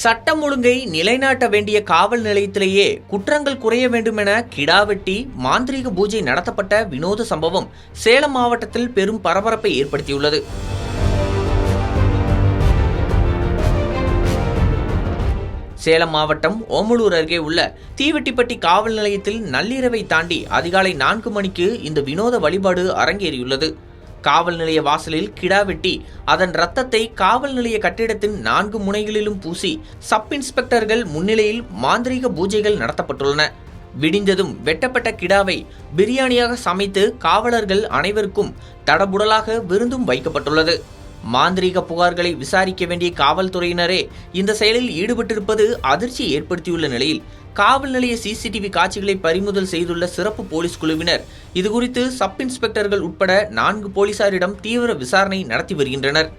சட்டம் ஒழுங்கை நிலைநாட்ட வேண்டிய காவல் நிலையத்திலேயே குற்றங்கள் குறைய வேண்டும் என கிடாவெட்டி மாந்திரீக பூஜை நடத்தப்பட்ட வினோத சம்பவம் சேலம் மாவட்டத்தில் பெரும் பரபரப்பை ஏற்படுத்தியுள்ளது. சேலம் மாவட்டம் ஓமலூர் அருகே உள்ள தீவெட்டிப்பட்டி காவல் நிலையத்தில் நள்ளிரவை தாண்டி அதிகாலை 4 மணிக்கு இந்த வினோத வழிபாடு அரங்கேறியுள்ளது. காவல் நிலைய வாசலில் கிடா வெட்டி அதன் ரத்தத்தை காவல் நிலைய கட்டிடத்தின் 4 முனைகளிலும் பூசி சப் இன்ஸ்பெக்டர்கள் முன்னிலையில் மாந்திரீக பூஜைகள் நடத்தப்பட்டுள்ளன. விடிந்ததும் வெட்டப்பட்ட கிடாவை பிரியாணியாக சமைத்து காவலர்கள் அனைவருக்கும் தடபுடலாக விருந்தும் வைக்கப்பட்டுள்ளது. மாந்திரீக புகார்களை விசாரிக்க வேண்டிய காவல்துறையினரே இந்த செயலில் ஈடுபட்டிருப்பது அதிர்ச்சியை ஏற்படுத்தியுள்ள நிலையில் காவல் நிலைய சிசிடிவி காட்சிகளை பறிமுதல் செய்துள்ள சிறப்பு போலீஸ் குழுவினர் இதுகுறித்து சப் இன்ஸ்பெக்டர்கள் உட்பட 4 போலீசாரிடம் தீவிர விசாரணை நடத்தி வருகின்றனர்.